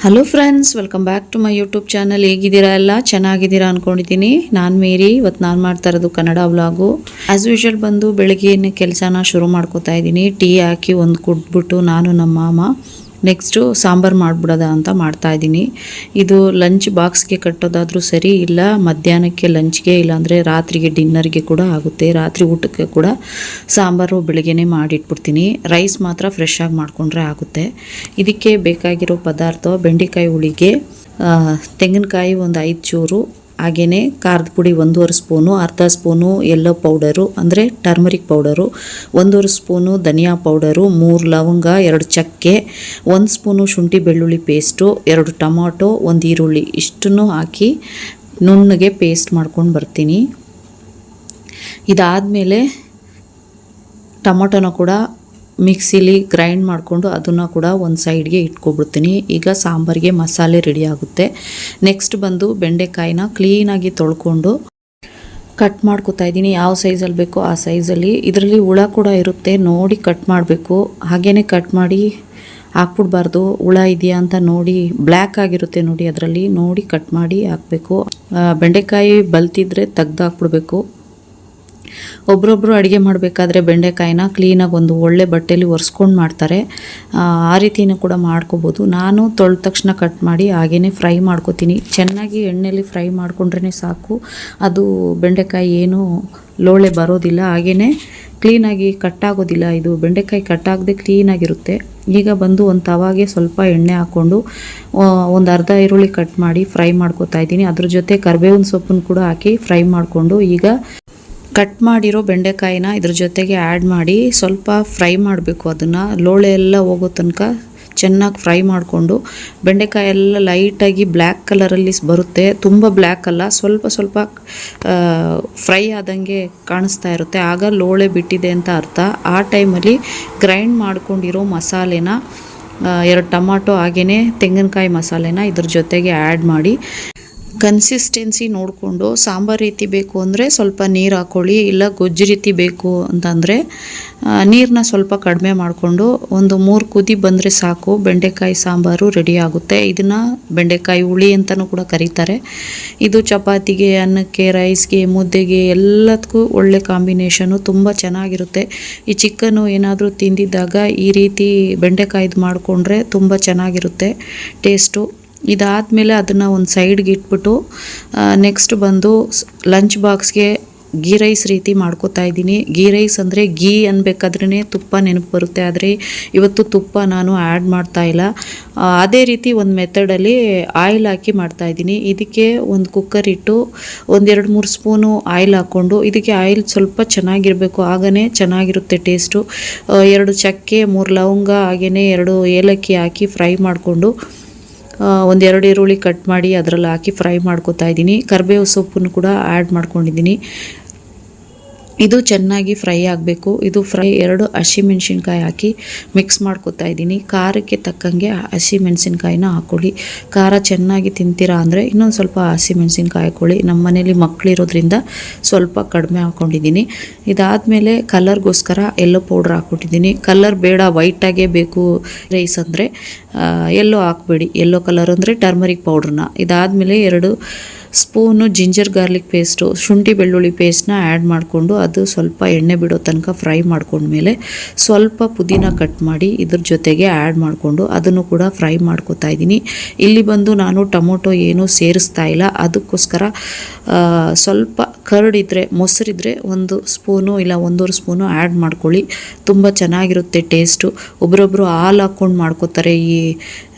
Hello friends, welcome back to my YouTube channel. ಹೇಗಿದ್ದೀರಾ? ಎಲ್ಲ ಚೆನ್ನಾಗಿದ್ದೀರಾ ಅಂದ್ಕೊಂಡಿದ್ದೀನಿ. ನಾನು ಮೇರಿ. ಇವತ್ತು ನಾನು ಮಾಡ್ತಾ ಇರೋದು ಕನ್ನಡ ವ್ಲಾಗು. ಆ್ಯಸ್ ಯೂಶುವಲ್ ಬಂದು ಬೆಳಗ್ಗೆ ಕೆಲಸನ ಶುರು ಮಾಡ್ಕೋತಾ ಇದ್ದೀನಿ. ಟೀ ಹಾಕಿ ಒಂದು ಕುಟ್ಬಿಟ್ಟು ನಾನು ನಮ್ಮ ಮಾಮ ನೆಕ್ಸ್ಟು ಸಾಂಬಾರು ಮಾಡಿಬಿಡೋದ ಅಂತ ಮಾಡ್ತಾಯಿದ್ದೀನಿ. ಇದು ಲಂಚ್ ಬಾಕ್ಸ್ಗೆ ಕಟ್ಟೋದಾದರೂ ಸರಿ, ಇಲ್ಲ ಮಧ್ಯಾಹ್ನಕ್ಕೆ ಲಂಚ್ಗೆ, ಇಲ್ಲಾಂದರೆ ರಾತ್ರಿಗೆ ಡಿನ್ನರ್ಗೆ ಕೂಡ ಆಗುತ್ತೆ. ರಾತ್ರಿ ಊಟಕ್ಕೆ ಕೂಡ ಸಾಂಬಾರು ಬೆಳಗ್ಗೆನೇ ಮಾಡಿಟ್ಬಿಡ್ತೀನಿ. ರೈಸ್ ಮಾತ್ರ ಫ್ರೆಶ್ ಆಗಿ ಮಾಡಿಕೊಂಡ್ರೆ ಆಗುತ್ತೆ. ಇದಕ್ಕೆ ಬೇಕಾಗಿರೋ ಪದಾರ್ಥ: ಬೆಂಡೆಕಾಯಿ ಹುಳಿಗೆ ತೆಂಗಿನಕಾಯಿ ಒಂದು 5 ಚೂರು, ಹಾಗೆಯೇ ಖಾರದ ಪುಡಿ 1.5 ಸ್ಪೂನು, ಅರ್ಧ ಸ್ಪೂನು ಯೆಲ್ಲೋ ಪೌಡರು ಅಂದರೆ ಟರ್ಮರಿಕ್ ಪೌಡರು, 1.5 ಸ್ಪೂನು ಧನಿಯಾ ಪೌಡರು, 3 ಲವಂಗ, 2 ಚಕ್ಕೆ, 1 ಸ್ಪೂನು ಶುಂಠಿ ಬೆಳ್ಳುಳ್ಳಿ ಪೇಸ್ಟು, 2 ಟೊಮಾಟೊ, 1 ಈರುಳ್ಳಿ, ಇಷ್ಟನ್ನು ಹಾಕಿ ನುಣ್ಣಗೆ ಪೇಸ್ಟ್ ಮಾಡ್ಕೊಂಡು ಬರ್ತೀನಿ. ಇದಾದಮೇಲೆ ಟೊಮಾಟೊನ ಕೂಡ ಮಿಕ್ಸಿಲಿ ಗ್ರೈಂಡ್ ಮಾಡಿಕೊಂಡು ಅದನ್ನು ಕೂಡ ಒಂದು ಸೈಡ್ಗೆ ಇಟ್ಕೊಬಿಡ್ತೀನಿ. ಈಗ ಸಾಂಬಾರಿಗೆ ಮಸಾಲೆ ರೆಡಿ ಆಗುತ್ತೆ. ನೆಕ್ಸ್ಟ್ ಬಂದು ಬೆಂಡೆಕಾಯಿನ ಕ್ಲೀನಾಗಿ ತೊಳ್ಕೊಂಡು ಕಟ್ ಮಾಡ್ಕೊತಾ ಇದ್ದೀನಿ. ಯಾವ ಸೈಜಲ್ಲಿ ಬೇಕೋ ಆ ಸೈಜಲ್ಲಿ. ಇದರಲ್ಲಿ ಹುಳ ಕೂಡ ಇರುತ್ತೆ, ನೋಡಿ ಕಟ್ ಮಾಡಬೇಕು. ಹಾಗೇ ಕಟ್ ಮಾಡಿ ಹಾಕ್ಬಿಡ್ಬಾರ್ದು. ಹುಳ ಇದೆಯಾ ಅಂತ ನೋಡಿ, ಬ್ಲ್ಯಾಕ್ ಆಗಿರುತ್ತೆ ನೋಡಿ, ಅದರಲ್ಲಿ ನೋಡಿ ಕಟ್ ಮಾಡಿ ಹಾಕಬೇಕು. ಬೆಂಡೆಕಾಯಿ ಬಲ್ತಿದ್ರೆ ತೆಗ್ದು ಹಾಕ್ಬಿಡ್ಬೇಕು. ಒಬ್ರೊಬ್ರು ಅಡುಗೆ ಮಾಡಬೇಕಾದ್ರೆ ಬೆಂಡೆಕಾಯಿನ ಕ್ಲೀನಾಗಿ ಒಂದು ಒಳ್ಳೆ ಬಟ್ಟೆಯಲ್ಲಿ ಒರೆಸ್ಕೊಂಡು ಮಾಡ್ತಾರೆ. ಆ ರೀತಿಯೂ ಕೂಡ ಮಾಡ್ಕೋಬೋದು. ನಾನು ತೊಳೆದ ತಕ್ಷಣ ಕಟ್ ಮಾಡಿ ಹಾಗೇ ಫ್ರೈ ಮಾಡ್ಕೋತೀನಿ. ಚೆನ್ನಾಗಿ ಎಣ್ಣೆಯಲ್ಲಿ ಫ್ರೈ ಮಾಡ್ಕೊಂಡ್ರೆ ಸಾಕು, ಅದು ಬೆಂಡೆಕಾಯಿ ಏನು ಲೋಳೆ ಬರೋದಿಲ್ಲ, ಹಾಗೇ ಕ್ಲೀನಾಗಿ ಕಟ್ಟಾಗೋದಿಲ್ಲ. ಇದು ಬೆಂಡೆಕಾಯಿ ಕಟ್ಟಾಗದೆ ಕ್ಲೀನಾಗಿರುತ್ತೆ. ಈಗ ಬಂದು ಒಂದು ತವಾಗೆ ಸ್ವಲ್ಪ ಎಣ್ಣೆ ಹಾಕ್ಕೊಂಡು ಒಂದು ಅರ್ಧ ಈರುಳ್ಳಿ ಕಟ್ ಮಾಡಿ ಫ್ರೈ ಮಾಡ್ಕೋತಾ ಇದ್ದೀನಿ. ಅದ್ರ ಜೊತೆ ಕರಿಬೇವಿನ ಸೊಪ್ಪನ್ನು ಕೂಡ ಹಾಕಿ ಫ್ರೈ ಮಾಡಿಕೊಂಡು ಈಗ ಕಟ್ ಮಾಡಿರೋ ಬೆಂಡೆಕಾಯಿನ ಇದ್ರ ಜೊತೆಗೆ ಆ್ಯಡ್ ಮಾಡಿ ಸ್ವಲ್ಪ ಫ್ರೈ ಮಾಡಬೇಕು. ಅದನ್ನು ಲೋಳೆ ಎಲ್ಲ ಹೋಗೋ ತನಕ ಚೆನ್ನಾಗಿ ಫ್ರೈ ಮಾಡಿಕೊಂಡು, ಬೆಂಡೆಕಾಯಿ ಎಲ್ಲ ಲೈಟಾಗಿ ಬ್ಲ್ಯಾಕ್ ಕಲರಲ್ಲಿ ಬರುತ್ತೆ, ತುಂಬ ಬ್ಲ್ಯಾಕ್ ಅಲ್ಲ, ಸ್ವಲ್ಪ ಸ್ವಲ್ಪ ಫ್ರೈ ಆದಂಗೆ ಕಾಣಿಸ್ತಾ ಇರುತ್ತೆ. ಆಗ ಲೋಳೆ ಬಿಟ್ಟಿದೆ ಅಂತ ಅರ್ಥ. ಆ ಟೈಮಲ್ಲಿ ಗ್ರೈಂಡ್ ಮಾಡ್ಕೊಂಡಿರೋ ಮಸಾಲೆನ 2 ಟೊಮಾಟೊ ಹಾಗೆಯೇ ತೆಂಗಿನಕಾಯಿ ಮಸಾಲೆನ ಇದ್ರ ಜೊತೆಗೆ ಆ್ಯಡ್ ಮಾಡಿ ಕನ್ಸಿಸ್ಟೆನ್ಸಿ ನೋಡಿಕೊಂಡು, ಸಾಂಬಾರು ರೀತಿ ಬೇಕು ಅಂದರೆ ಸ್ವಲ್ಪ ನೀರು ಹಾಕ್ಕೊಳ್ಳಿ, ಇಲ್ಲ ಗೊಜ್ಜು ರೀತಿ ಬೇಕು ಅಂತಂದರೆ ನೀರನ್ನ ಸ್ವಲ್ಪ ಕಡಿಮೆ ಮಾಡಿಕೊಂಡು ಒಂದು 3 ಕುದಿ ಬಂದರೆ ಸಾಕು, ಬೆಂಡೆಕಾಯಿ ಸಾಂಬಾರು ರೆಡಿ ಆಗುತ್ತೆ. ಇದನ್ನು ಬೆಂಡೆಕಾಯಿ ಹುಳಿ ಅಂತಲೂ ಕೂಡ ಕರೀತಾರೆ. ಇದು ಚಪಾತಿಗೆ, ಅನ್ನಕ್ಕೆ, ರೈಸ್ಗೆ, ಮುದ್ದೆಗೆ ಎಲ್ಲದಕ್ಕೂ ಒಳ್ಳೆ ಕಾಂಬಿನೇಷನು, ತುಂಬ ಚೆನ್ನಾಗಿರುತ್ತೆ. ಈ ಚಿಕನ್ನು ಏನಾದರೂ ತಿಂದಿದ್ದಾಗ ಈ ರೀತಿ ಬೆಂಡೆಕಾಯ್ದು ಮಾಡಿಕೊಂಡ್ರೆ ತುಂಬ ಚೆನ್ನಾಗಿರುತ್ತೆ ಟೇಸ್ಟು. ಇದಾದಮೇಲೆ ಅದನ್ನು ಒಂದು ಸೈಡ್ಗೆ ಇಟ್ಬಿಟ್ಟು ನೆಕ್ಸ್ಟ್ ಬಂದು ಲಂಚ್ ಬಾಕ್ಸ್ಗೆ ಗೀ ರೈಸ್ ರೀತಿ ಮಾಡ್ಕೋತಾ ಇದ್ದೀನಿ. ಗೀ ರೈಸ್ ಅಂದರೆ ಗೀ ಅನ್ಬೇಕಾದ್ರೇ ತುಪ್ಪ ನೆನಪು ಬರುತ್ತೆ, ಆದರೆ ಇವತ್ತು ತುಪ್ಪ ನಾನು ಆ್ಯಡ್ ಮಾಡ್ತಾ ಇಲ್ಲ. ಅದೇ ರೀತಿ ಒಂದು ಮೆಥಡಲ್ಲಿ ಆಯಿಲ್ ಹಾಕಿ ಮಾಡ್ತಾಯಿದ್ದೀನಿ. ಇದಕ್ಕೆ ಒಂದು ಕುಕ್ಕರ್ ಇಟ್ಟು ಒಂದು 2-3 ಸ್ಪೂನು ಆಯಿಲ್ ಹಾಕ್ಕೊಂಡು, ಇದಕ್ಕೆ ಆಯಿಲ್ ಸ್ವಲ್ಪ ಚೆನ್ನಾಗಿರಬೇಕು, ಆಗನೇ ಚೆನ್ನಾಗಿರುತ್ತೆ ಟೇಸ್ಟು. 2 ಚಕ್ಕೆ, 3 ಲವಂಗ ಹಾಗೆಯೇ 2 ಏಲಕ್ಕಿ ಹಾಕಿ ಫ್ರೈ ಮಾಡಿಕೊಂಡು ಒಂದು 2 ಈರುಳ್ಳಿ ಕಟ್ ಮಾಡಿ ಅದರಲ್ಲಿ ಹಾಕಿ ಫ್ರೈ ಮಾಡ್ಕೋತಾ ಇದ್ದೀನಿ. ಕರಿಬೇವು ಸೊಪ್ಪನ್ನು ಕೂಡ ಆ್ಯಡ್ ಮಾಡ್ಕೊಂಡಿದ್ದೀನಿ. ಇದು ಚೆನ್ನಾಗಿ ಫ್ರೈ ಆಗಬೇಕು. ಇದು ಫ್ರೈ 2 ಹಸಿಮೆಣ್ಸಿನ್ಕಾಯಿ ಹಾಕಿ ಮಿಕ್ಸ್ ಮಾಡ್ಕೋತಾ ಇದ್ದೀನಿ. ಖಾರಕ್ಕೆ ತಕ್ಕಂಗೆ ಹಸಿಮೆಣ್ಸಿನ್ಕಾಯಿನ ಹಾಕ್ಕೊಳ್ಳಿ. ಖಾರ ಚೆನ್ನಾಗಿ ತಿಂತೀರಾ ಅಂದರೆ ಇನ್ನೊಂದು ಸ್ವಲ್ಪ ಹಸಿಮೆಣ್ಸಿನ್ಕಾಯಿ ಹಾಕ್ಕೊಳ್ಳಿ. ನಮ್ಮ ಮನೇಲಿ ಮಕ್ಕಳಿರೋದ್ರಿಂದ ಸ್ವಲ್ಪ ಕಡಿಮೆ ಹಾಕ್ಕೊಂಡಿದ್ದೀನಿ. ಇದಾದಮೇಲೆ ಕಲರ್ಗೋಸ್ಕರ ಯೆಲ್ಲೋ ಪೌಡ್ರ್ ಹಾಕ್ಬಿಟ್ಟಿದ್ದೀನಿ. ಕಲರ್ ಬೇಡ, ವೈಟಾಗೇ ಬೇಕು ರೈಸ್ ಅಂದರೆ ಯೆಲ್ಲೋ ಹಾಕ್ಬೇಡಿ. ಯೆಲ್ಲೋ ಕಲರ್ ಅಂದರೆ ಟರ್ಮರಿಕ್ ಪೌಡ್ರನ್ನ. ಇದಾದಮೇಲೆ 2 ಸ್ಪೂನು ಜಿಂಜರ್ ಗಾರ್ಲಿಕ್ ಪೇಸ್ಟು, ಶುಂಠಿ ಬೆಳ್ಳುಳ್ಳಿ ಪೇಸ್ಟ್ನ ಆ್ಯಡ್ ಮಾಡಿಕೊಂಡು ಅದು ಸ್ವಲ್ಪ ಎಣ್ಣೆ ಬಿಡೋ ತನಕ ಫ್ರೈ ಮಾಡ್ಕೊಂಡ್ಮೇಲೆ ಸ್ವಲ್ಪ ಪುದೀನ ಕಟ್ ಮಾಡಿ ಇದ್ರ ಜೊತೆಗೆ ಆ್ಯಡ್ ಮಾಡಿಕೊಂಡು ಅದನ್ನು ಕೂಡ ಫ್ರೈ ಮಾಡ್ಕೋತಾ ಇದ್ದೀನಿ. ಇಲ್ಲಿ ಬಂದು ನಾನು ಟೊಮೊಟೊ ಏನೂ ಸೇರಿಸ್ತಾ ಇಲ್ಲ, ಅದಕ್ಕೋಸ್ಕರ ಸ್ವಲ್ಪ ಕರ್ಡಿದ್ರೆ, ಮೊಸರಿದ್ರೆ 1 ಸ್ಪೂನು ಇಲ್ಲ 1.5 ಸ್ಪೂನು ಆ್ಯಡ್ ಮಾಡ್ಕೊಳ್ಳಿ. ತುಂಬ ಚೆನ್ನಾಗಿರುತ್ತೆ ಟೇಸ್ಟು. ಒಬ್ಬರೊಬ್ಬರು ಹಾಲು ಹಾಕ್ಕೊಂಡು ಮಾಡ್ಕೋತಾರೆ, ಈ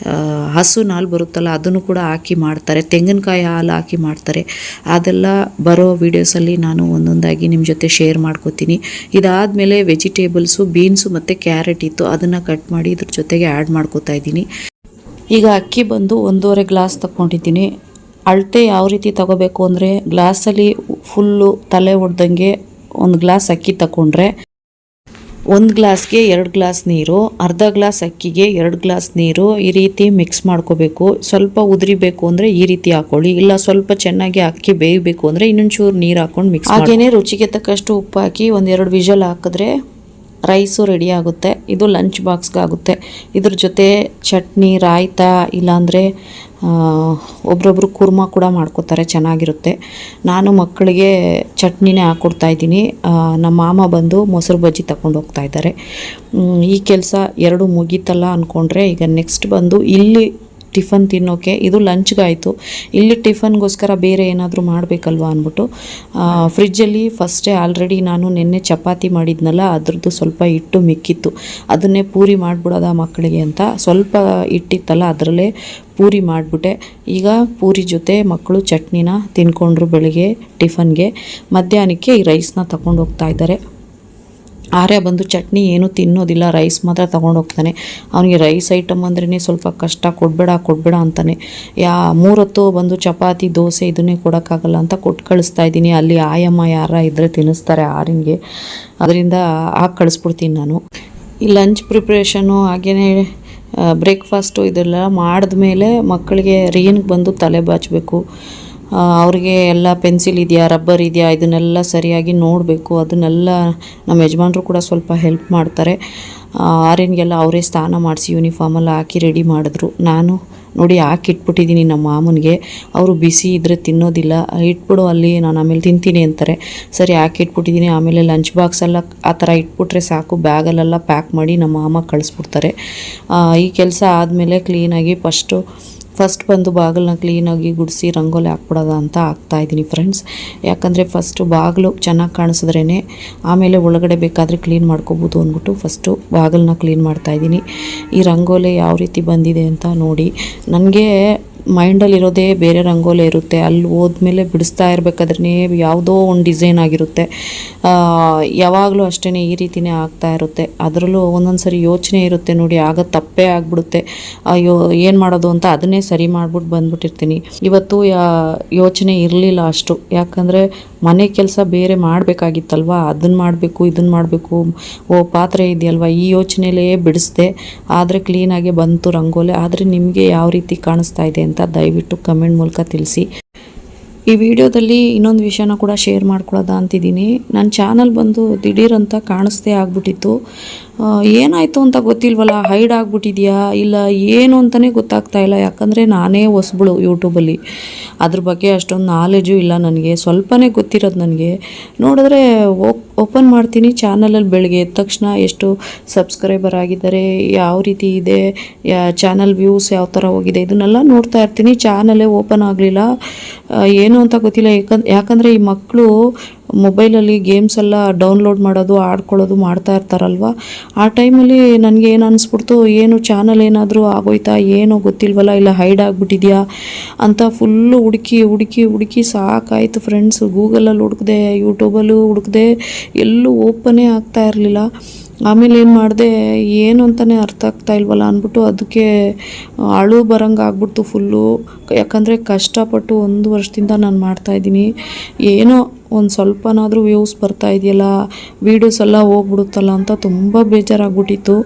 ಹಸುನ ಹಾಲು ಬರುತ್ತಲ್ಲ ಅದನ್ನು ಕೂಡ ಹಾಕಿ ಮಾಡ್ತಾರೆ, ತೆಂಗಿನಕಾಯಿ ಹಾಲು ಹಾಕಿ ಮಾಡ್ತಾರೆ. ಅದೆಲ್ಲ ಬರೋ ವೀಡಿಯೋಸಲ್ಲಿ ನಾನು ಒಂದೊಂದಾಗಿ ನಿಮ್ಮ ಜೊತೆ ಶೇರ್ ಮಾಡ್ಕೋತೀನಿ. ಇದಾದಮೇಲೆ ವೆಜಿಟೇಬಲ್ಸು, ಬೀನ್ಸು ಮತ್ತು ಕ್ಯಾರೆಟ್ ಇತ್ತು, ಅದನ್ನು ಕಟ್ ಮಾಡಿ ಇದ್ರ ಜೊತೆಗೆ ಆ್ಯಡ್ ಮಾಡ್ಕೋತಾ ಇದ್ದೀನಿ. ಈಗ ಅಕ್ಕಿ ಬಂದು 1.5 ಗ್ಲಾಸ್ ತಗೊಂಡಿದ್ದೀನಿ. ಅಳತೆ ಯಾವ ರೀತಿ ತಗೋಬೇಕು ಅಂದರೆ, ಗ್ಲಾಸಲ್ಲಿ ಫುಲ್ಲು ತಲೆ ಹೊಡೆದಂಗೆ 1 ಗ್ಲಾಸ್ ಅಕ್ಕಿ ತಗೊಂಡ್ರೆ 1 ಗ್ಲಾಸ್ಗೆ 2 ಗ್ಲಾಸ್ ನೀರು, ಅರ್ಧ ಗ್ಲಾಸ್ ಅಕ್ಕಿಗೆ 2 ಗ್ಲಾಸ್ ನೀರು, ಈ ರೀತಿ ಮಿಕ್ಸ್ ಮಾಡ್ಕೋಬೇಕು. ಸ್ವಲ್ಪ ಉದುರಿಬೇಕು ಅಂದರೆ ಈ ರೀತಿ ಹಾಕೊಳ್ಳಿ, ಇಲ್ಲ ಸ್ವಲ್ಪ ಚೆನ್ನಾಗಿ ಅಕ್ಕಿ ಬೇಯಬೇಕು ಅಂದರೆ ಇನ್ನೊಂಚೂರು ನೀರು ಹಾಕೊಂಡು ಮಿಕ್ಸ್. ಹಾಗೆಯೇ ರುಚಿಗೆ ತಕ್ಕಷ್ಟು ಉಪ್ಪು ಹಾಕಿ 1-2 ವಿಷಲ್ ಹಾಕಿದ್ರೆ ರೈಸು ರೆಡಿ ಆಗುತ್ತೆ. ಇದು ಲಂಚ್ ಬಾಕ್ಸ್ಗಾಗುತ್ತೆ. ಇದ್ರ ಜೊತೆ ಚಟ್ನಿ, ರಾಯ್ತ, ಇಲ್ಲಾಂದರೆ ಒಬ್ರೊಬ್ರು ಕುರ್ಮಾ ಕೂಡ ಮಾಡ್ಕೋತಾರೆ, ಚೆನ್ನಾಗಿರುತ್ತೆ. ನಾನು ಮಕ್ಕಳಿಗೆ ಚಟ್ನಿನೇ ಹಾಕ್ಕೊಡ್ತಾಯಿದ್ದೀನಿ. ನಮ್ಮ ಮಾಮ ಬಂದು ಮೊಸರು ಬಜ್ಜಿ ತಗೊಂಡು ಹೋಗ್ತಾ ಇದ್ದಾರೆ. ಈ ಕೆಲಸ ಎರಡು ಮುಗೀತಲ್ಲ ಅಂದ್ಕೊಂಡ್ರೆ ಈಗ ನೆಕ್ಸ್ಟ್ ಬಂದು ಇಲ್ಲಿ ಟಿಫನ್ ತಿನ್ನೋಕ್ಕೆ, ಇದು ಲಂಚ್ಗಾಯಿತು. ಇಲ್ಲಿ ಟಿಫನ್ಗೋಸ್ಕರ ಬೇರೆ ಏನಾದರೂ ಮಾಡಬೇಕಲ್ವ ಅಂದ್ಬಿಟ್ಟು ಫ್ರಿಜ್ಜಲ್ಲಿ ಫಸ್ಟೇ ಆಲ್ರೆಡಿ ನಾನು ನಿನ್ನೆ ಚಪಾತಿ ಮಾಡಿದ್ನಲ್ಲ, ಅದ್ರದ್ದು ಸ್ವಲ್ಪ ಹಿಟ್ಟು ಮಿಕ್ಕಿತ್ತು. ಅದನ್ನೇ ಪೂರಿ ಮಾಡಿಬಿಡೋದ ಮಕ್ಕಳಿಗೆ ಅಂತ ಸ್ವಲ್ಪ ಹಿಟ್ಟಿತ್ತಲ್ಲ, ಅದರಲ್ಲೇ ಪೂರಿ ಮಾಡಿಬಿಟ್ಟೆ. ಈಗ ಪೂರಿ ಜೊತೆ ಮಕ್ಕಳು ಚಟ್ನಿನ ತಿನ್ಕೊಂಡ್ರು ಬೆಳಿಗ್ಗೆ ಟಿಫನ್ಗೆ. ಮಧ್ಯಾಹ್ನಕ್ಕೆ ಈ ರೈಸ್ನ ತಗೊಂಡು ಹೋಗ್ತಾ ಇದ್ದಾರೆ. ಆರ್ಯ ಬಂದು ಚಟ್ನಿ ಏನೂ ತಿನ್ನೋದಿಲ್ಲ, ರೈಸ್ ಮಾತ್ರ ತೊಗೊಂಡೋಗ್ತಾನೆ. ಅವನಿಗೆ ರೈಸ್ ಐಟಮ್ ಅಂದ್ರೇ ಸ್ವಲ್ಪ ಕಷ್ಟ, ಕೊಡಬೇಡ ಅಂತಾನೆ. 3 ಹೊತ್ತು ಬಂದು ಚಪಾತಿ, ದೋಸೆ ಇದನ್ನೇ ಕೊಡೋಕ್ಕಾಗಲ್ಲ ಅಂತ ಕೊಟ್ಟು ಕಳಿಸ್ತಾ ಇದ್ದೀನಿ. ಅಲ್ಲಿ ಆಯಮ್ಮ ಯಾರ ಇದ್ದರೆ ತಿನ್ನಿಸ್ತಾರೆ ಆರ್ಯನ್ಗೆ, ಅದರಿಂದ ಹಾಕಿ ಕಳಿಸ್ಬಿಡ್ತೀನಿ ನಾನು. ಈ ಲಂಚ್ ಪ್ರಿಪ್ರೇಷನು ಹಾಗೆಯೇ ಬ್ರೇಕ್ಫಾಸ್ಟು ಇದೆಲ್ಲ ಮಾಡಿದ್ಮೇಲೆ ಮಕ್ಕಳಿಗೆ ರಿಯನ್ಗೆ ಬಂದು ತಲೆ ಬಾಚಬೇಕು. ಅವ್ರಿಗೆ ಎಲ್ಲ ಪೆನ್ಸಿಲ್ ಇದೆಯಾ, ರಬ್ಬರ್ ಇದೆಯಾ, ಇದನ್ನೆಲ್ಲ ಸರಿಯಾಗಿ ನೋಡಬೇಕು. ಅದನ್ನೆಲ್ಲ ನಮ್ಮ ಯಜಮಾನರು ಕೂಡ ಸ್ವಲ್ಪ ಹೆಲ್ಪ್ ಮಾಡ್ತಾರೆ. ಆರ್ಯನ್ಗೆಲ್ಲ ಅವರೇ ಸ್ನಾನ ಮಾಡಿಸಿ ಯೂನಿಫಾರ್ಮೆಲ್ಲ ಹಾಕಿ ರೆಡಿ ಮಾಡಿದ್ರು. ನಾನು ನೋಡಿ ಹಾಕಿಟ್ಬಿಟ್ಟಿದ್ದೀನಿ ನಮ್ಮ ಮಾಮನಿಗೆ. ಅವರು ಬಿಸಿ ಇದ್ದರೆ ತಿನ್ನೋದಿಲ್ಲ, ಇಟ್ಬಿಡು ಅಲ್ಲಿ, ನಾನು ಆಮೇಲೆ ತಿಂತೀನಿ ಅಂತಾರೆ. ಸರಿ ಹಾಕಿಟ್ಬಿಟ್ಟಿದ್ದೀನಿ. ಆಮೇಲೆ ಲಂಚ್ ಬಾಕ್ಸೆಲ್ಲ ಆ ಥರ ಇಟ್ಬಿಟ್ರೆ ಸಾಕು, ಬ್ಯಾಗಲ್ಲೆಲ್ಲ ಪ್ಯಾಕ್ ಮಾಡಿ ನಮ್ಮ ಮಾಮ ಕಳಿಸ್ಬಿಡ್ತಾರೆ. ಈ ಕೆಲಸ ಆದಮೇಲೆ ಕ್ಲೀನಾಗಿ ಫಸ್ಟ್ ಬಂದು ಬಾಗಿಲನ್ನ ಕ್ಲೀನಾಗಿ ಗುಡಿಸಿ ರಂಗೋಲಿ ಹಾಕ್ಬಿಡೋದ ಅಂತ ಹಾಕ್ತಾಯಿದ್ದೀನಿ ಫ್ರೆಂಡ್ಸ್. ಯಾಕಂದರೆ ಫಸ್ಟು ಬಾಗಿಲು ಚೆನ್ನಾಗಿ ಕಾಣಿಸಿದ್ರೇ ಆಮೇಲೆ ಒಳಗಡೆ ಬೇಕಾದರೆ ಕ್ಲೀನ್ ಮಾಡ್ಕೋಬೋದು ಅಂದ್ಬಿಟ್ಟು ಫಸ್ಟು ಬಾಗಿಲನ್ನ ಕ್ಲೀನ್ ಮಾಡ್ತಾಯಿದ್ದೀನಿ. ಈ ರಂಗೋಲಿ ಯಾವ ರೀತಿ ಬಂದಿದೆ ಅಂತ ನೋಡಿ. ನನಗೆ ಮೈಂಡಲ್ಲಿರೋದೇ ಬೇರೆ ರಂಗೋಲಿ ಇರುತ್ತೆ, ಅಲ್ಲಿ ಹೋದ್ಮೇಲೆ ಬಿಡಿಸ್ತಾ ಇರಬೇಕಾದ್ರೆ ಯಾವುದೋ ಒಂದು ಡಿಸೈನ್ ಆಗಿರುತ್ತೆ. ಯಾವಾಗಲೂ ಅಷ್ಟೇ ಈ ರೀತಿಯೇ ಆಗ್ತಾ ಇರುತ್ತೆ. ಅದರಲ್ಲೂ ಒಂದೊಂದು ಸರಿ ಯೋಚನೆ ಇರುತ್ತೆ ನೋಡಿ, ಆಗ ತಪ್ಪೇ ಆಗಿಬಿಡುತ್ತೆ. ಅಯ್ಯೋ ಏನು ಮಾಡೋದು ಅಂತ ಅದನ್ನೇ ಸರಿ ಮಾಡಿಬಿಟ್ಟು ಬಂದ್ಬಿಟ್ಟಿರ್ತೀನಿ. ಇವತ್ತು ಯೋಚನೆ ಇರಲಿಲ್ಲ ಅಷ್ಟು, ಯಾಕಂದರೆ ಮನೆ ಕೆಲಸ ಬೇರೆ ಮಾಡಬೇಕಾಗಿತ್ತಲ್ವ, ಅದನ್ನು ಮಾಡಬೇಕು ಇದನ್ನು ಮಾಡಬೇಕು, ಪಾತ್ರೆ ಇದೆಯಲ್ವ, ಈ ಯೋಚನೆಯಲ್ಲೇ ಬಿಡಿಸ್ದೆ. ಆದರೆ ಕ್ಲೀನಾಗಿ ಬಂತು ರಂಗೋಲಿ. ಆದರೆ ನಿಮಗೆ ಯಾವ ರೀತಿ ಕಾಣಿಸ್ತಾ ಇದೆ ಅಂತ ದಯವಿಟ್ಟು ಕಮೆಂಟ್ ಮೂಲಕ ತಿಳಿಸಿ. ಈ ವಿಡಿಯೋದಲ್ಲಿ ಇನ್ನೊಂದು ವಿಷಯನ ಕೂಡ ಶೇರ್ ಮಾಡ್ಕೊಳ್ಳೋದ ಅಂತಿದ್ದೀನಿ. ನನ್ನ ಚಾನಲ್ ಬಂದು ದಿಢೀರಂತ ಕಾಣಿಸ್ದೇ ಆಗ್ಬಿಟ್ಟಿತ್ತು. ಏನಾಯಿತು ಅಂತ ಗೊತ್ತಿಲ್ವಲ್ಲ, ಹೈಡ್ ಆಗಿಬಿಟ್ಟಿದೆಯಾ ಇಲ್ಲ ಏನು ಅಂತಲೇ ಗೊತ್ತಾಗ್ತಾ ಇಲ್ಲ. ಯಾಕಂದರೆ ನಾನೇ ಹೊಸಬಳು ಯೂಟ್ಯೂಬಲ್ಲಿ, ಅದ್ರ ಬಗ್ಗೆ ಅಷ್ಟೊಂದು ನಾಲೆಜು ಇಲ್ಲ ನನಗೆ, ಸ್ವಲ್ಪನೇ ಗೊತ್ತಿರೋದು ನನಗೆ. ನೋಡಿದ್ರೆ ಓಪನ್ ಮಾಡ್ತೀನಿ ಚಾನಲಲ್ಲಿ, ಬೆಳಗ್ಗೆ ಎದ್ದ ತಕ್ಷಣ ಎಷ್ಟು ಸಬ್ಸ್ಕ್ರೈಬರ್ ಆಗಿದ್ದಾರೆ, ಯಾವ ರೀತಿ ಇದೆ, ಚಾನಲ್ ವ್ಯೂಸ್ ಯಾವ ಥರ ಹೋಗಿದೆ, ಇದನ್ನೆಲ್ಲ ನೋಡ್ತಾ ಇರ್ತೀನಿ. ಚಾನಲೇ ಓಪನ್ ಆಗಲಿಲ್ಲ, ಏನು ಅಂತ ಗೊತ್ತಿಲ್ಲ. ಯಾಕಂದರೆ ಈ ಮಕ್ಕಳು ಮೊಬೈಲಲ್ಲಿ ಗೇಮ್ಸ್ ಎಲ್ಲ ಡೌನ್ಲೋಡ್ ಮಾಡೋದು, ಆಡ್ಕೊಳ್ಳೋದು ಮಾಡ್ತಾ ಇರ್ತಾರಲ್ವ, ಆ ಟೈಮಲ್ಲಿ ನನಗೆ ಏನು ಅನ್ನಿಸ್ಬಿಡ್ತು, ಏನು ಚಾನಲ್ ಏನಾದರೂ ಆಗೋಯ್ತಾ ಏನೋ ಗೊತ್ತಿಲ್ವಲ್ಲ, ಇಲ್ಲ ಹೈಡ್ ಆಗಿಬಿಟ್ಟಿದೆಯಾ ಅಂತ ಫುಲ್ಲು ಹುಡುಕಿ ಸಾಕಾಯಿತು ಫ್ರೆಂಡ್ಸ್. ಗೂಗಲಲ್ಲಿ ಹುಡುಕಿದೆ, ಯೂಟ್ಯೂಬಲ್ಲೂ ಹುಡುಕಿದೆ, ಎಲ್ಲೂ ಓಪನೇ ಆಗ್ತಾ ಇರಲಿಲ್ಲ. ಆಮೇಲೆ ಏನು ಮಾಡಿದೆ, ಏನು ಅಂತಲೇ ಅರ್ಥ ಆಗ್ತಾ ಇಲ್ವಲ್ಲ ಅಂದ್ಬಿಟ್ಟು ಅದಕ್ಕೆ ಅಳು ಬರಂಗೆ ಆಗ್ಬಿಡ್ತು ಫುಲ್ಲು. ಯಾಕಂದರೆ ಕಷ್ಟಪಟ್ಟು 1 ವರ್ಷದಿಂದ ನಾನು ಮಾಡ್ತಾಯಿದ್ದೀನಿ, ಏನೋ ಒಂದು ಸ್ವಲ್ಪನಾದರೂ ವ್ಯೂಸ್ ಬರ್ತಾ ಇದೆಯಲ್ಲ, ವೀಡಿಯೋಸ್ ಎಲ್ಲ ಹೋಗ್ಬಿಡುತ್ತಲ್ಲ ಅಂತ ತುಂಬ ಬೇಜಾರಾಗ್ಬಿಟ್ಟಿತ್ತು.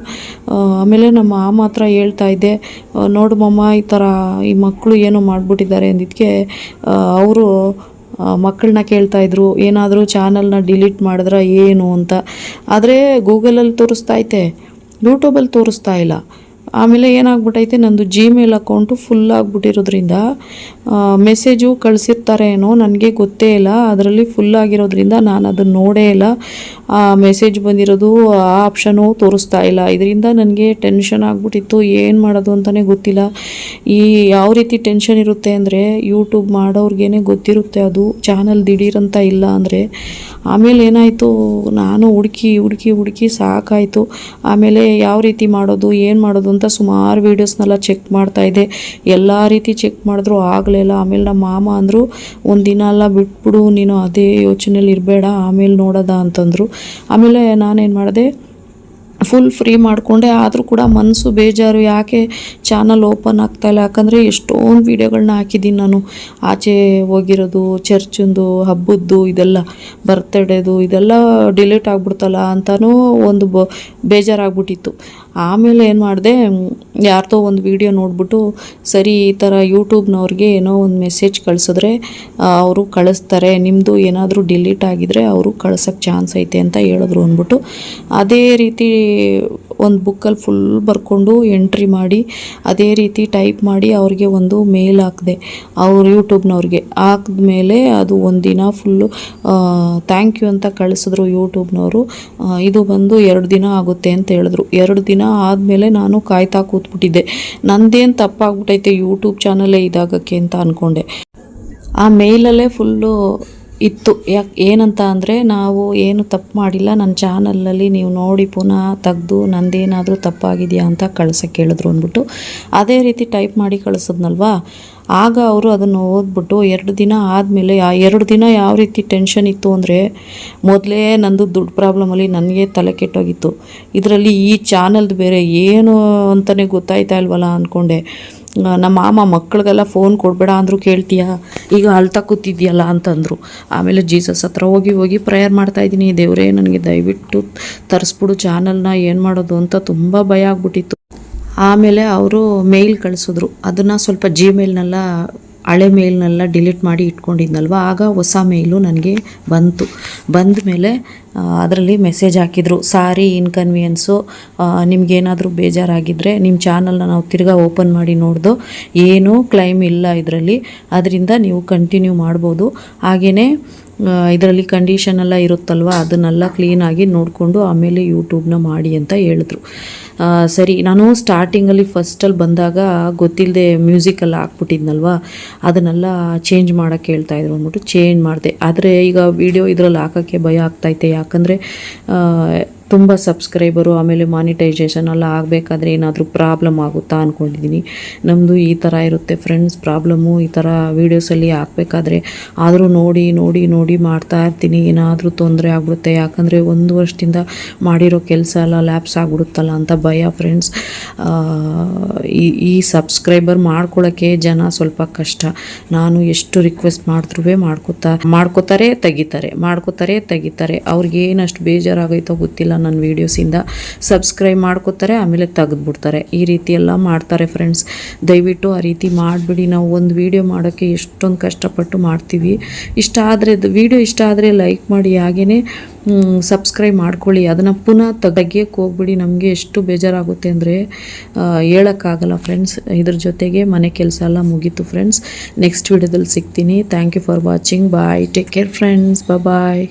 ಆಮೇಲೆ ನಮ್ಮ ಮಾಮ ಹತ್ರ ಹೇಳ್ತಾ ಇದ್ದೆ, ನೋಡು ಮಮ್ಮ ಈ ಥರ ಈ ಮಕ್ಕಳು ಏನೋ ಮಾಡಿಬಿಟ್ಟಿದ್ದಾರೆ ಅಂದಿದ್ದಕ್ಕೆ ಅವರು ಮಕ್ಕಳನ್ನ ಕೇಳ್ತಾಯಿದ್ರು, ಏನಾದರೂ ಚಾನಲ್ನ ಡಿಲೀಟ್ ಮಾಡಿದ್ರೆ ಏನು ಅಂತ. ಆದರೆ ಗೂಗಲಲ್ಲಿ ತೋರಿಸ್ತೈತೆ, ಯೂಟ್ಯೂಬಲ್ಲಿ ತೋರಿಸ್ತಾ ಇಲ್ಲ. ಆಮೇಲೆ ಏನಾಗ್ಬಿಟ್ಟೈತೆ, ನಂದು ಜಿಮೇಲ್ ಅಕೌಂಟು ಫುಲ್ ಆಗಿಬಿಟ್ಟಿರೋದ್ರಿಂದ ಮೆಸೇಜು ಕಳಿಸಿರ್ತಾರೆ ಏನೋ, ನನಗೆ ಗೊತ್ತೇ ಇಲ್ಲ. ಅದರಲ್ಲಿ ಫುಲ್ ಆಗಿರೋದ್ರಿಂದ ನಾನು ಅದನ್ನು ನೋಡೇ ಇಲ್ಲ. ಮೆಸೇಜ್ ಬಂದಿರೋದು ಆ ಆಪ್ಷನು ತೋರಿಸ್ತಾ ಇಲ್ಲ. ಇದರಿಂದ ನನಗೆ ಟೆನ್ಷನ್ ಆಗಿಬಿಟ್ಟಿತ್ತು, ಏನು ಮಾಡೋದು ಅಂತಲೇ ಗೊತ್ತಿಲ್ಲ. ಈ ಯಾವ ರೀತಿ ಟೆನ್ಷನ್ ಇರುತ್ತೆ ಅಂದರೆ, ಯೂಟ್ಯೂಬ್ ಮಾಡೋರ್ಗೇ ಗೊತ್ತಿರುತ್ತೆ ಅದು, ಚಾನಲ್ ದಿಢೀರಂತ ಇಲ್ಲ ಅಂದರೆ. ಆಮೇಲೆ ಏನಾಯಿತು, ನಾನು ಹುಡುಕಿ ಸಾಕಾಯಿತು. ಆಮೇಲೆ ಯಾವ ರೀತಿ ಮಾಡೋದು, ಏನು ಮಾಡೋದು ಅಂತ ಸುಮಾರು ವೀಡಿಯೋಸ್ನೆಲ್ಲ ಚೆಕ್ ಮಾಡ್ತಾಯಿದ್ದೆ. ಎಲ್ಲ ರೀತಿ ಚೆಕ್ ಮಾಡಿದ್ರು ಆಗಲಿಲ್ಲ. ಆಮೇಲೆ ನಮ್ಮ ಮಾಮ ಅಂದರು, ಒಂದಿನ ಎಲ್ಲ ಬಿಟ್ಬಿಡು ನೀನು, ಅದೇ ಯೋಚನೆಯಲ್ಲಿ ಇರಬೇಡ, ಆಮೇಲೆ ನೋಡೋದ ಅಂತಂದರು. ಆಮೇಲೆ ನಾನೇನು ಮಾಡಿದೆ, ಫುಲ್ ಫ್ರೀ ಮಾಡಿಕೊಂಡೆ. ಆದರೂ ಕೂಡ ಮನಸ್ಸು ಬೇಜಾರು, ಯಾಕೆ ಚಾನಲ್ ಓಪನ್ ಆಗ್ತಾಯಿಲ್ಲ. ಯಾಕಂದರೆ ಎಷ್ಟೊಂದು ವೀಡಿಯೋಗಳನ್ನ ಹಾಕಿದ್ದೀನಿ ನಾನು, ಆಚೆ ಹೋಗಿರೋದು, ಚರ್ಚಿಂದು, ಹಬ್ಬದ್ದು, ಇದೆಲ್ಲ ಬರ್ತ್ಡೇದು, ಇದೆಲ್ಲ ಡಿಲೀಟ್ ಆಗಿಬಿಡ್ತಲ್ಲ ಅಂತಲೂ ಒಂದು ಬೇಜಾರಾಗ್ಬಿಟ್ಟಿತ್ತು. ಆಮೇಲೆ ಏನು ಮಾಡಿದೆ, ಯಾರ್ದೋ ಒಂದು ವಿಡಿಯೋ ನೋಡಿಬಿಟ್ಟು ಸರಿ ಈ ಥರ ಯೂಟ್ಯೂಬ್ನವ್ರಿಗೆ ಏನೋ ಒಂದು ಮೆಸೇಜ್ ಕಳಿಸಿದ್ರೆ ಅವರು ಕಳಿಸ್ತಾರೆ, ನಿಮ್ಮದು ಏನಾದರೂ ಡಿಲೀಟ್ ಆಗಿದರೆ ಅವರು ಕಳ್ಸೋಕ್ಕೆ ಚಾನ್ಸ್ ಐತೆ ಅಂತ ಹೇಳಿದ್ರು ಅಂದ್ಬಿಟ್ಟು ಅದೇ ರೀತಿ ಒಂದು ಬುಕ್ಕಲ್ಲಿ ಫುಲ್ ಬರ್ಕೊಂಡು ಎಂಟ್ರಿ ಮಾಡಿ ಅದೇ ರೀತಿ ಟೈಪ್ ಮಾಡಿ ಅವ್ರಿಗೆ ಒಂದು ಮೇಲ್ ಹಾಕಿದೆ ಅವ್ರು ಯೂಟ್ಯೂಬ್ನವ್ರಿಗೆ. ಹಾಕಿದ್ಮೇಲೆ ಅದು ಒಂದಿನ ಫುಲ್ಲು ಥ್ಯಾಂಕ್ ಯು ಅಂತ ಕಳಿಸಿದ್ರು ಯೂಟ್ಯೂಬ್ನವರು. ಇದು ಬಂದು 2 ದಿನ ಆಗುತ್ತೆ ಅಂತ ಹೇಳಿದ್ರು. 2 ದಿನ ಆದಮೇಲೆ ನಾನು ಕಾಯ್ತಾ ಕೂತ್ಬಿಟ್ಟಿದ್ದೆ. ನಂದೇನು ತಪ್ಪಾಗ್ಬಿಟ್ಟೈತೆ ಯೂಟ್ಯೂಬ್ ಚಾನಲೇ ಇದಾಗಕ್ಕೆ ಅಂತ ಅಂದ್ಕೊಂಡೆ. ಆ ಮೇಲಲ್ಲೇ ಫುಲ್ಲು ಇತ್ತು. ಏನಂತ ಅಂದರೆ, ನಾವು ಏನು ತಪ್ಪು ಮಾಡಿಲ್ಲ, ನನ್ನ ಚಾನಲಲ್ಲಿ ನೀವು ನೋಡಿ ಪುನಃ ತೆಗೆದು ನಂದೇನಾದರೂ ತಪ್ಪಾಗಿದೆಯಾ ಅಂತ ಕಳ್ಸೋಕ್ಕೆ ಹೇಳಿದ್ರು ಅಂದ್ಬಿಟ್ಟು ಅದೇ ರೀತಿ ಟೈಪ್ ಮಾಡಿ ಕಳಿಸಿದ್ನಲ್ವಾ. ಆಗ ಅವರು ಅದನ್ನು ಓದ್ಬಿಟ್ಟು 2 ದಿನ ಆದಮೇಲೆ, ಆ 2 ದಿನ ಯಾವ ರೀತಿ ಟೆನ್ಷನ್ ಇತ್ತು ಅಂದರೆ, ಮೊದಲೇ ನಂದು ದುಡ್ಡು ಪ್ರಾಬ್ಲಮಲ್ಲಿ ನನಗೆ ತಲೆ ಕೆಟ್ಟೋಗಿತ್ತು. ಇದರಲ್ಲಿ ಈ ಚಾನಲ್ದು ಬೇರೆ ಏನು ಅಂತಲೇ ಗೊತ್ತಾಯ್ತಾ ಇಲ್ವಲ್ಲ ಅಂದ್ಕೊಂಡೆ. ನಮ್ಮ ಮಾಮ ಮಕ್ಕಳಿಗೆಲ್ಲ ಫೋನ್ ಕೊಡಬೇಡ ಅಂದರು ಕೇಳ್ತೀಯಾ, ಈಗ ಅಳ್ತಾ ಕೂತಿದ್ಯಲ್ಲ ಅಂತಂದರು. ಆಮೇಲೆ ಜೀಸಸ್ ಹತ್ರ ಹೋಗಿ ಪ್ರೇಯರ್ ಮಾಡ್ತಾಯಿದ್ದೀನಿ, ದೇವರೇ ನನಗೆ ದಯವಿಟ್ಟು ತರಿಸ್ಬಿಡು ಚಾನಲ್ನ, ಏನು ಮಾಡೋದು ಅಂತ ತುಂಬ ಭಯ ಆಗ್ಬಿಟ್ಟಿತ್ತು. ಆಮೇಲೆ ಅವರು ಮೇಲ್ ಕಳಿಸಿದ್ರು. ಅದನ್ನು ಸ್ವಲ್ಪ ಜಿಮೇಲ್ನೆಲ್ಲ ಹಳೆ ಮೇಲ್ನೆಲ್ಲ ಡಿಲೀಟ್ ಮಾಡಿ ಇಟ್ಕೊಂಡಿದ್ನಲ್ವ, ಆಗ ಹೊಸ ಮೇಲು ನನಗೆ ಬಂದ ಮೇಲೆ ಅದರಲ್ಲಿ ಮೆಸೇಜ್ ಹಾಕಿದರು, ಸಾರಿ ಇನ್ಕನ್ವಿಯನ್ಸು, ನಿಮಗೇನಾದರೂ ಬೇಜಾರಾಗಿದ್ದರೆ ನಿಮ್ಮ ಚಾನಲ್ನ ನಾವು ತಿರ್ಗಾ ಓಪನ್ ಮಾಡಿ ನೋಡ್ದು ಏನೂ ಕ್ಲೈಮ್ ಇಲ್ಲ ಇದರಲ್ಲಿ, ಅದರಿಂದ ನೀವು ಕಂಟಿನ್ಯೂ ಮಾಡ್ಬೋದು. ಹಾಗೆಯೇ ಇದರಲ್ಲಿ ಕಂಡೀಷನ್ ಎಲ್ಲ ಇರುತ್ತಲ್ವ, ಅದನ್ನೆಲ್ಲ ಕ್ಲೀನಾಗಿ ನೋಡಿಕೊಂಡು ಆಮೇಲೆ ಯೂಟ್ಯೂಬ್ನ ಮಾಡಿ ಅಂತ ಹೇಳಿದ್ರು. ಸರಿ, ನಾನು ಸ್ಟಾರ್ಟಿಂಗಲ್ಲಿ ಫಸ್ಟಲ್ಲಿ ಬಂದಾಗ ಗೊತ್ತಿಲ್ಲದೆ ಮ್ಯೂಸಿಕೆಲ್ಲ ಹಾಕ್ಬಿಟ್ಟಿದ್ನಲ್ವ, ಅದನ್ನೆಲ್ಲ ಚೇಂಜ್ ಮಾಡೋಕ್ಕೆ ಹೇಳ್ತಾಯಿದ್ರು ಅಂದ್ಬಿಟ್ಟು ಚೇಂಜ್ ಮಾಡಿದೆ. ಆದರೆ ಈಗ ವಿಡಿಯೋ ಇದರಲ್ಲಿ ಹಾಕೋಕ್ಕೆ ಭಯ ಆಗ್ತೈತೆ. ಯಾಕಂದರೆ ತುಂಬ ಸಬ್ಸ್ಕ್ರೈಬರು ಆಮೇಲೆ ಮಾನಿಟೈಸೇಷನ್ ಎಲ್ಲ ಆಗಬೇಕಾದ್ರೆ ಏನಾದರೂ ಪ್ರಾಬ್ಲಮ್ ಆಗುತ್ತಾ ಅಂದ್ಕೊಂಡಿದ್ದೀನಿ. ನಮ್ಮದು ಈ ಥರ ಇರುತ್ತೆ ಫ್ರೆಂಡ್ಸ್ ಪ್ರಾಬ್ಲಮ್ಮು, ಈ ಥರ ವೀಡಿಯೋಸಲ್ಲಿ ಹಾಕಬೇಕಾದ್ರೆ. ಆದರೂ ನೋಡಿ ಮಾಡ್ತಾ ಇರ್ತೀನಿ, ಏನಾದರೂ ತೊಂದರೆ ಆಗ್ಬಿಡುತ್ತೆ, ಯಾಕಂದರೆ 1 ವರ್ಷದಿಂದ ಮಾಡಿರೋ ಕೆಲಸ ಎಲ್ಲ ಲ್ಯಾಪ್ಸ್ ಆಗಿಬಿಡುತ್ತಲ್ಲ ಅಂತ ಭಯ ಫ್ರೆಂಡ್ಸ್. ಈ ಸಬ್ಸ್ಕ್ರೈಬರ್ ಮಾಡ್ಕೊಳ್ಳೋಕ್ಕೆ ಜನ ಸ್ವಲ್ಪ ಕಷ್ಟ. ನಾನು ಎಷ್ಟು ರಿಕ್ವೆಸ್ಟ್ ಮಾಡಿದ್ರೂ ಮಾಡ್ಕೋತಾರೆ ತೆಗಿತಾರೆ. ಅವ್ರಿಗೇನಷ್ಟು ಬೇಜಾರಾಗೈತೋ ಗೊತ್ತಿಲ್ಲ ನನ್ನ ವೀಡಿಯೋಸಿಂದ. ಸಬ್ಸ್ಕ್ರೈಬ್ ಮಾಡ್ಕೋತಾರೆ ಆಮೇಲೆ ತೆಗೆದುಬಿಡ್ತಾರೆ. ಈ ರೀತಿ ಎಲ್ಲ ಮಾಡ್ತಾರೆ ಫ್ರೆಂಡ್ಸ್. ದಯವಿಟ್ಟು ಆ ರೀತಿ ಮಾಡಿಬಿಡಿ. ನಾವು ಒಂದು ವೀಡಿಯೋ ಮಾಡೋಕ್ಕೆ ಎಷ್ಟೊಂದು ಕಷ್ಟಪಟ್ಟು ಮಾಡ್ತೀವಿ. ವೀಡಿಯೋ ಇಷ್ಟ ಆದರೆ ಲೈಕ್ ಮಾಡಿ, ಹಾಗೆಯೇ ಸಬ್ಸ್ಕ್ರೈಬ್ ಮಾಡ್ಕೊಳ್ಳಿ. ಅದನ್ನು ಪುನಃ ತೆಗಿಯೋಕ್ಕೆ ಹೋಗ್ಬಿಡಿ. ನಮಗೆ ಎಷ್ಟು ಬೇಜಾರಾಗುತ್ತೆ ಅಂದರೆ ಹೇಳೋಕ್ಕಾಗಲ್ಲ ಫ್ರೆಂಡ್ಸ್. ಇದ್ರ ಜೊತೆಗೆ ಮನೆ ಕೆಲಸ ಎಲ್ಲ ಮುಗೀತು ಫ್ರೆಂಡ್ಸ್. ನೆಕ್ಸ್ಟ್ ವೀಡಿಯೋದಲ್ಲಿ ಸಿಗ್ತೀನಿ. Thank you for watching. Bye, take care friends. Bye.